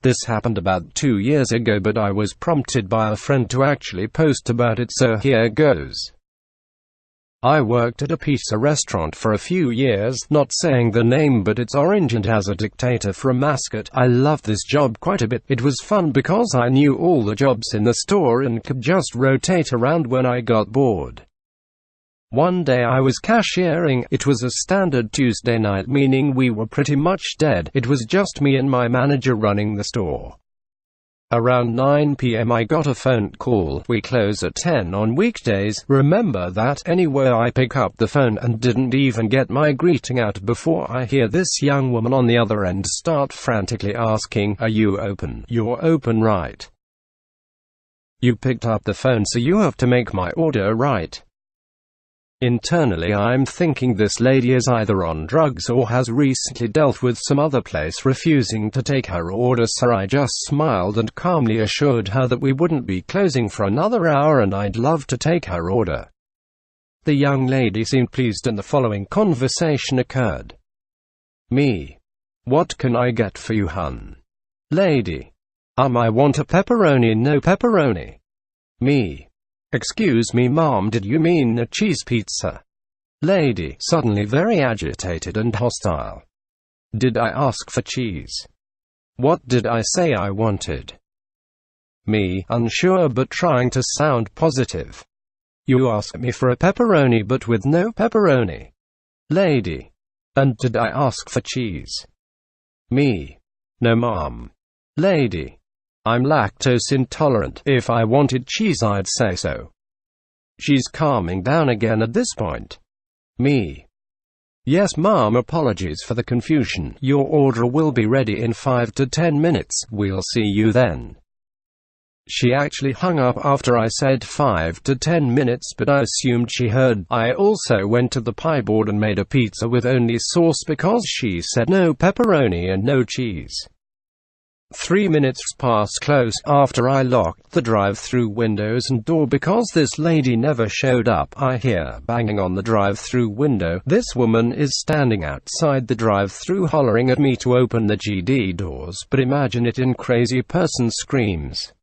This happened about 2 years ago, but I was prompted by a friend to actually post about it, so here goes. I worked at a pizza restaurant for a few years, not saying the name, but it's orange and has a dictator for a mascot. I loved this job quite a bit. It was fun because I knew all the jobs in the store and could just rotate around when I got bored. One day I was cashiering. It was a standard Tuesday night, meaning we were pretty much dead. It was just me and my manager running the store. Around 9 p.m. I got a phone call. We close at 10 on weekdays. Remember that. Anyway, I pick up the phone and didn't even get my greeting out before I hear this young woman on the other end start frantically asking, "Are you open? You're open, right? You picked up the phone, so you have to make my order, right?" Internally I'm thinking this lady is either on drugs or has recently dealt with some other place refusing to take her order, so I just smiled and calmly assured her that we wouldn't be closing for another hour and I'd love to take her order. The young lady seemed pleased and the following conversation occurred. Me: "What can I get for you, hun?" Lady: I want a pepperoni, no pepperoni." Me: "Excuse me, ma'am, did you mean a cheese pizza?" Lady, suddenly very agitated and hostile: "Did I ask for cheese? What did I say I wanted?" Me, unsure but trying to sound positive: "You asked me for a pepperoni but with no pepperoni." Lady: "And did I ask for cheese?" Me: "No, ma'am." Lady: "I'm lactose intolerant. If I wanted cheese I'd say so." She's calming down again at this point. Me: "Yes, ma'am, apologies for the confusion. Your order will be ready in 5 to 10 minutes. We'll see you then." She actually hung up after I said 5 to 10 minutes, but I assumed she heard. I also went to the pie board and made a pizza with only sauce because she said no pepperoni and no cheese. 3 minutes past close, after I locked the drive-through windows and door because this lady never showed up. I hear banging on the drive-through window. This woman is standing outside the drive-through hollering at me to open the GD doors, but imagine it in crazy person screams.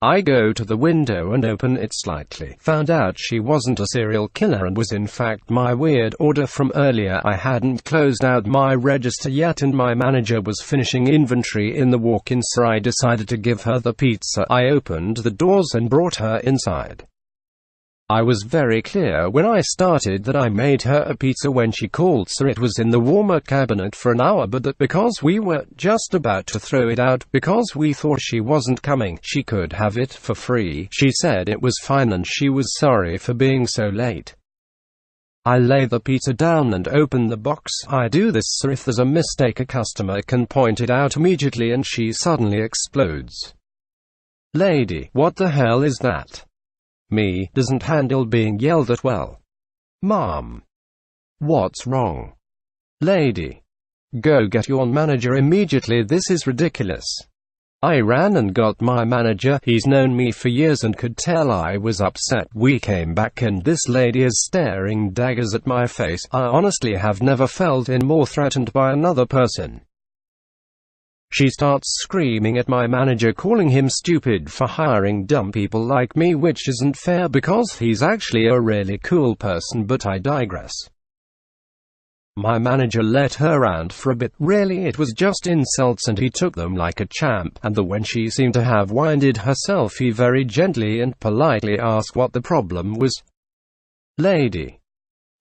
I go to the window and open it slightly. Found out she wasn't a serial killer and was in fact my weird order from earlier. I hadn't closed out my register yet and my manager was finishing inventory in the walk-in, so I decided to give her the pizza. I opened the doors and brought her inside. I was very clear when I started that I made her a pizza when she called, so it was in the warmer cabinet for an hour, but that because we were just about to throw it out because we thought she wasn't coming, she could have it for free. She said it was fine and she was sorry for being so late. I lay the pizza down and open the box. I do this so if there's a mistake a customer can point it out immediately, and she suddenly explodes. Lady: "What the hell is that?" Me: "Doesn't handle being yelled at well." Mom: "What's wrong?" Lady: "Go get your manager immediately, this is ridiculous." I ran and got my manager. He's known me for years and could tell I was upset. We came back and this lady is staring daggers at my face. I honestly have never felt more threatened by another person. She starts screaming at my manager, calling him stupid for hiring dumb people like me, which isn't fair because he's actually a really cool person, but I digress. My manager let her rant for a bit. Really, it was just insults and he took them like a champ, and when she seemed to have winded herself, he very gently and politely asked what the problem was. Lady: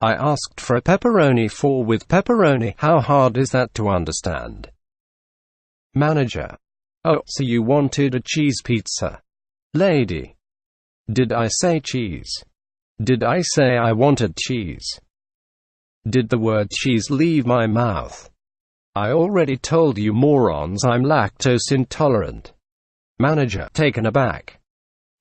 "I asked for a pepperoni with pepperoni. How hard is that to understand?" Manager: "Oh, so you wanted a cheese pizza." Lady: "Did I say cheese? Did I say I wanted cheese? Did the word cheese leave my mouth? I already told you morons I'm lactose intolerant." Manager, taken aback: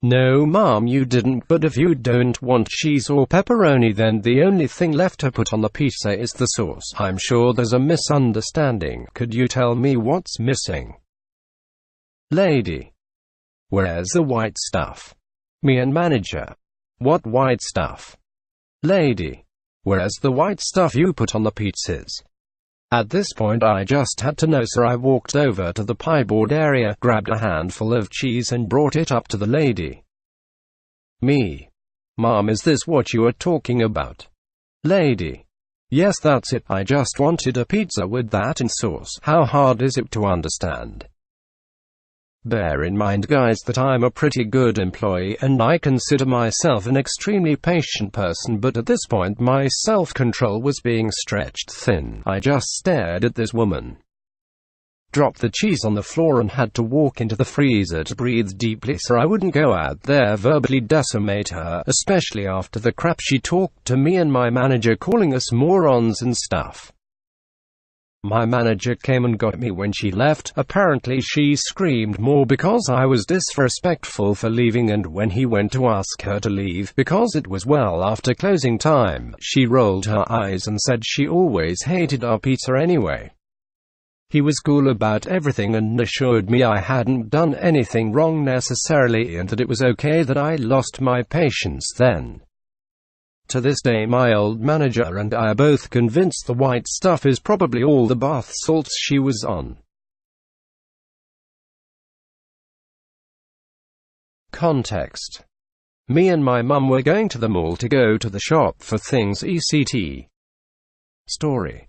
"No, ma'am, you didn't, but if you don't want cheese or pepperoni, then the only thing left to put on the pizza is the sauce. I'm sure there's a misunderstanding. Could you tell me what's missing?" Lady: "Where's the white stuff?" Me and manager: "What white stuff?" Lady: "Where's the white stuff you put on the pizzas?" At this point I just had to know, so I walked over to the pie board area, grabbed a handful of cheese and brought it up to the lady. Me. Mom, is this what you are talking about? Lady. Yes, that's it. I just wanted a pizza with that in sauce. How hard is it to understand? Bear in mind, guys, that I'm a pretty good employee and I consider myself an extremely patient person, but at this point my self-control was being stretched thin. I just stared at this woman, dropped the cheese on the floor and had to walk into the freezer to breathe deeply so I wouldn't go out there verbally decimate her, especially after the crap she talked to me and my manager, calling us morons and stuff. My manager came and got me when she left. Apparently she screamed more because I was disrespectful for leaving, and when he went to ask her to leave because it was well after closing time, she rolled her eyes and said she always hated our pizza anyway. He was cool about everything and assured me I hadn't done anything wrong necessarily and that it was okay that I lost my patience then. To this day my old manager and I are both convinced the white stuff is probably all the bath salts she was on. Context. Me and my mum were going to the mall to go to the shop for things etc. Story.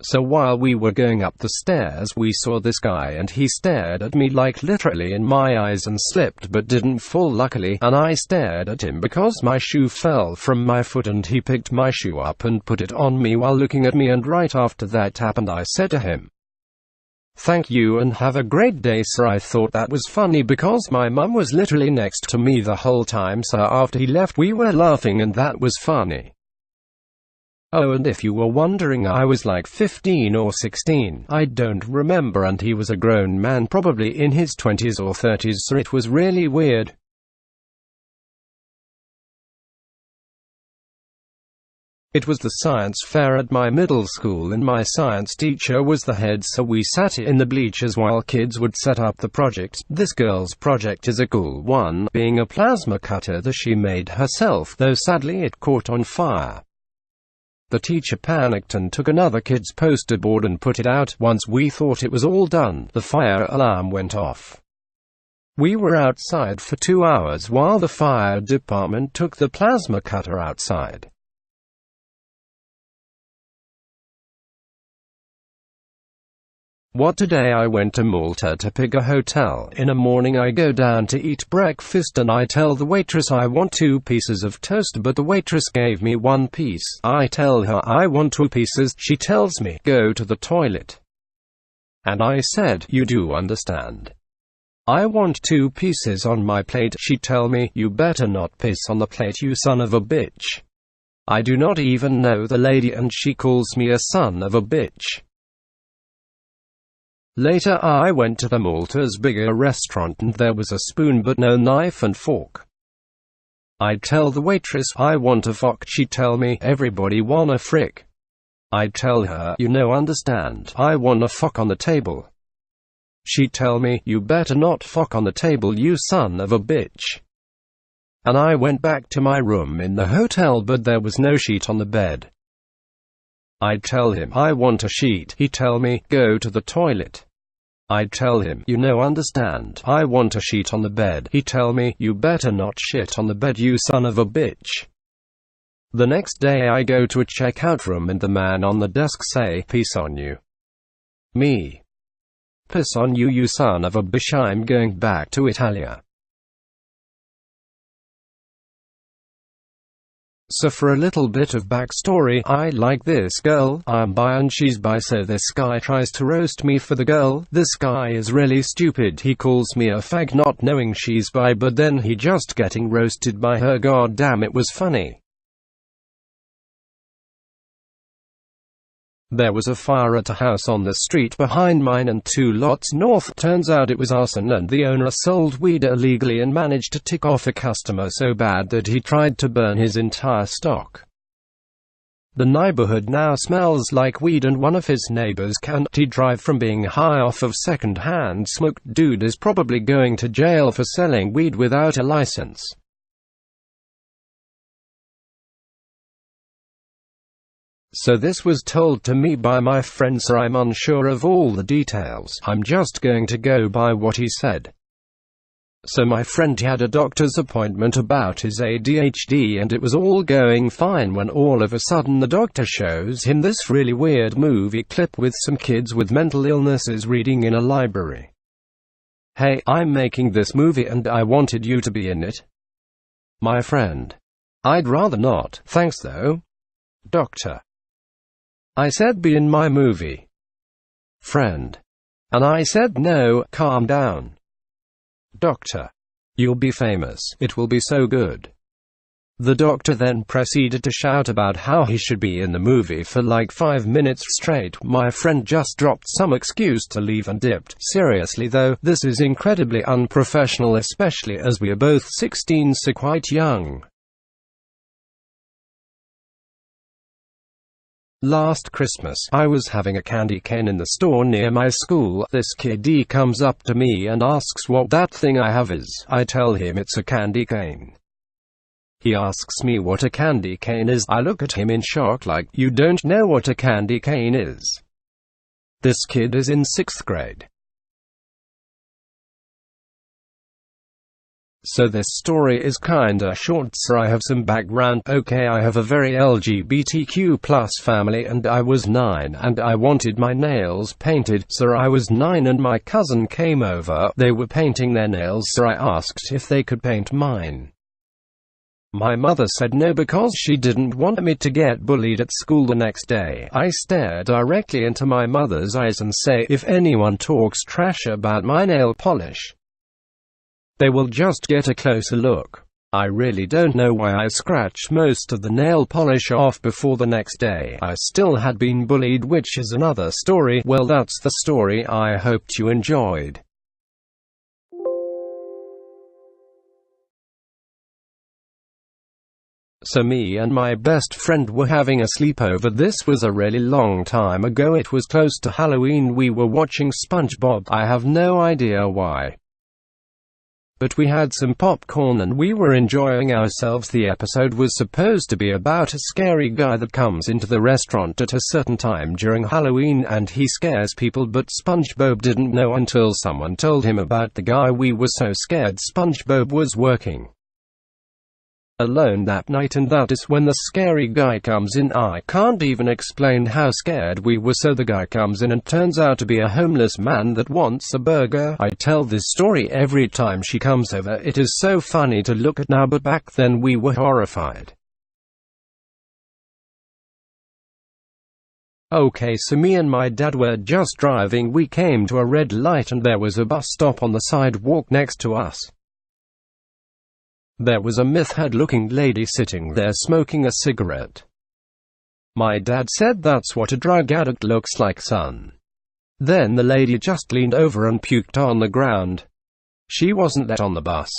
So while we were going up the stairs we saw this guy and he stared at me like literally in my eyes and slipped but didn't fall luckily, and I stared at him because my shoe fell from my foot and he picked my shoe up and put it on me while looking at me, and right after that happened I said to him, "Thank you and have a great day, sir." I thought that was funny because my mum was literally next to me the whole time, so after he left we were laughing and that was funny. Oh, and if you were wondering, I was like 15 or 16, I don't remember, and he was a grown man probably in his 20s or 30s, so it was really weird. It was the science fair at my middle school and my science teacher was the head, so we sat in the bleachers while kids would set up the projects. This girl's project is a cool one, being a plasma cutter that she made herself, though sadly it caught on fire. The teacher panicked and took another kid's poster board and put it out. Once we thought it was all done, the fire alarm went off. We were outside for 2 hours while the fire department took the plasma cutter outside. What today I went to Malta to pick a hotel. In the morning I go down to eat breakfast and I tell the waitress I want 2 pieces of toast, but the waitress gave me 1 piece. I tell her I want 2 pieces. She tells me, "Go to the toilet." And I said, "You do understand? I want 2 pieces on my plate." She tell me, "You better not piss on the plate, you son of a bitch." I do not even know the lady and she calls me a son of a bitch. Later I went to the Malta's bigger restaurant and there was a spoon but no knife and fork. I tell the waitress, "I want a fork." She tell me, "Everybody want a frick." I tell her, "You no understand, I want a fork on the table." She tell me, "You better not fork on the table, you son of a bitch." And I went back to my room in the hotel but there was no sheet on the bed. I tell him, "I want a sheet." He tell me, "Go to the toilet." I tell him, "You no understand, I want a sheet on the bed." He tell me, "You better not shit on the bed, you son of a bitch." The next day I go to a checkout room and the man on the desk say, "Peace on you." Me. "Piss on you, you son of a bitch, I'm going back to Italia." So for a little bit of backstory, I like this girl, I'm bi and she's bi, so this guy tries to roast me for the girl. This guy is really stupid, he calls me a fag not knowing she's bi, but then he just getting roasted by her. God damn, it was funny. There was a fire at a house on the street behind mine and 2 lots north. Turns out it was arson and the owner sold weed illegally and managed to tick off a customer so bad that he tried to burn his entire stock. The neighborhood now smells like weed and one of his neighbors can't drive from being high off of second-hand smoke. Dude is probably going to jail for selling weed without a license. So this was told to me by my friend, so I'm unsure of all the details. I'm just going to go by what he said. So my friend had a doctor's appointment about his ADHD and it was all going fine when all of a sudden the doctor shows him this really weird movie clip with some kids with mental illnesses reading in a library. "Hey, I'm making this movie and I wanted you to be in it." My friend: "I'd rather not, thanks though." Doctor: "I said be in my movie." Friend: "And I said no, calm down." Doctor: "You'll be famous. It will be so good." The doctor then proceeded to shout about how he should be in the movie for like 5 minutes straight. My friend just dropped some excuse to leave and dipped. Seriously though, this is incredibly unprofessional, especially as we are both 16, so quite young. Last Christmas, I was having a candy cane in the store near my school. This kiddie comes up to me and asks what that thing I have is. I tell him it's a candy cane. He asks me what a candy cane is. I look at him in shock like, you don't know what a candy cane is? This kid is in 6th grade. So this story is kinda short, so I have some background. Okay, I have a very LGBTQ+ family and I was 9 and I wanted my nails painted. So I was 9 and my cousin came over. They were painting their nails, so I asked if they could paint mine. My mother said no because she didn't want me to get bullied at school the next day. I stare directly into my mother's eyes and say, if anyone talks trash about my nail polish, they will just get a closer look. I really don't know why I scratched most of the nail polish off before the next day. I still had been bullied, which is another story. Well, that's the story. I hoped you enjoyed. So me and my best friend were having a sleepover. This was a really long time ago. It was close to Halloween. We were watching SpongeBob. I have no idea why, but we had some popcorn and we were enjoying ourselves. The episode was supposed to be about a scary guy that comes into the restaurant at a certain time during Halloween and he scares people, but SpongeBob didn't know until someone told him about the guy. We were so scared. SpongeBob was working alone that night and that is when the scary guy comes in. I can't even explain how scared we were. So the guy comes in and turns out to be a homeless man that wants a burger. I tell this story every time she comes over. It is so funny to look at now, but back then we were horrified. Okay, so me and my dad were just driving. We came to a red light and there was a bus stop on the sidewalk next to us. There was a meth-head-looking lady sitting there smoking a cigarette. My dad said, "That's what a drug addict looks like, son." Then the lady just leaned over and puked on the ground. She wasn't let on the bus.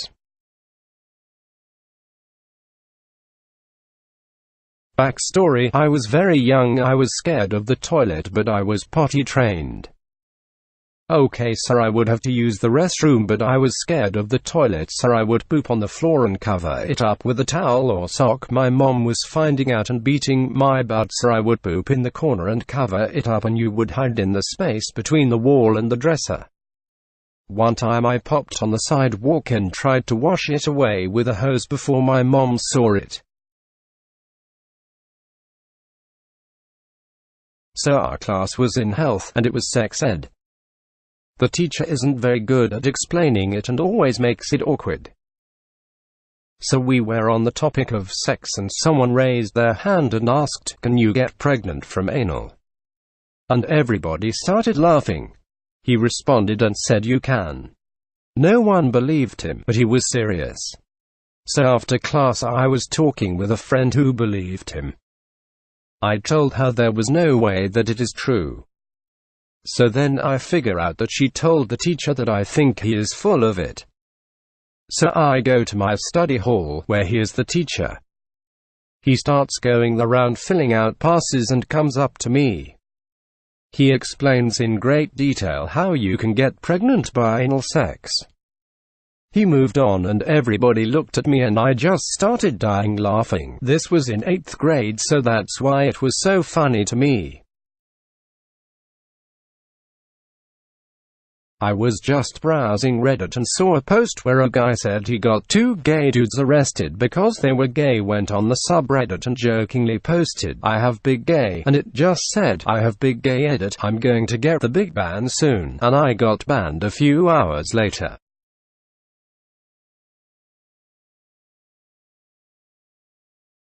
Backstory: I was very young. I was scared of the toilet, but I was potty trained. Okay, so I would have to use the restroom, but I was scared of the toilet, so I would poop on the floor and cover it up with a towel or sock. My mom was finding out and beating my butt, so I would poop in the corner and cover it up, and you would hide in the space between the wall and the dresser. One time I popped on the sidewalk and tried to wash it away with a hose before my mom saw it. So our class was in health, and it was sex ed. The teacher isn't very good at explaining it and always makes it awkward. So we were on the topic of sex and someone raised their hand and asked, "Can you get pregnant from anal?" And everybody started laughing. He responded and said, "You can." No one believed him, but he was serious. So after class I was talking with a friend who believed him. I told her there was no way that it is true. So then I figure out that she told the teacher that I think he is full of it. So I go to my study hall, where he is the teacher. He starts going around filling out passes and comes up to me. He explains in great detail how you can get pregnant by anal sex. He moved on and everybody looked at me and I just started dying laughing. This was in 8th grade, so that's why it was so funny to me. I was just browsing Reddit and saw a post where a guy said he got 2 gay dudes arrested because they were gay, went on the subreddit and jokingly posted, "I have big gay," and it just said, "I have big gay edit, I'm going to get the big ban soon," and I got banned a few hours later.